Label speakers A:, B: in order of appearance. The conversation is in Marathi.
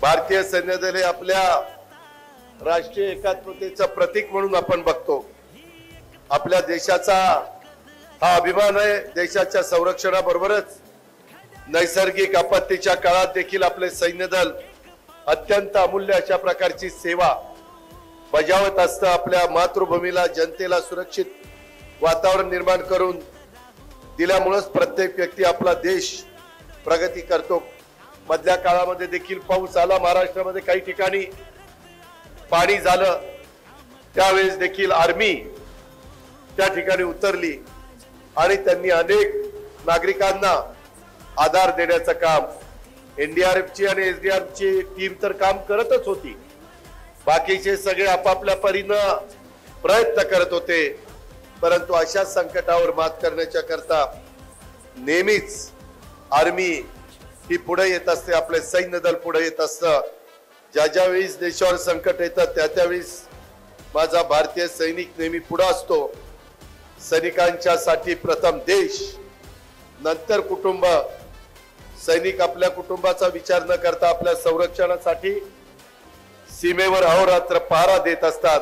A: भारतीय सैन्य दल हे आपल्या राष्ट्रीय एकात्मतेचं प्रतीक म्हणून आपण बघतो। आपल्या देशाचा हा अभिमान आहे। देशाच्या संरक्षणाबरोबरच नैसर्गिक आपत्तीच्या काळात देखील आपले सैन्य दल अत्यंत अमूल्य अशा प्रकारची सेवा बजावत असतं। आपल्या मातृभूमीला जनतेला सुरक्षित वातावरण निर्माण करून दिल्यामुळेच प्रत्येक व्यक्ती आपला देश प्रगती करतो। मधल्या काळामध्ये देखील पाऊस आला, महाराष्ट्रामध्ये काही ठिकाणी पाणी झालं, त्यावेळेस देखील आर्मी त्या ठिकाणी उतरली आणि त्यांनी अनेक नागरिकांना आधार देण्याचं काम एनडीआरएफची आणि एसडीआरएफची टीम तर काम करतच होती। बाकीचे सगळे आपापल्या परीने प्रयत्न करत होते, परंतु अशा संकटावर मात करण्याच्या करता नेहमीच आर्मी ही पुढे येत असते, आपले सैन्य दल पुढे येत असतं। ज्या ज्या वेळेस देशावर संकट येतात त्या त्यावेळेस माझा भारतीय सैनिक नेहमी पुढे असतो। सैनिकांच्या साठी प्रथम देश, नंतर कुटुंब। सैनिक आपल्या कुटुंबाचा विचार न करता आपल्या संरक्षणासाठी सीमेवर अहोरात्र पहारा देत असतात।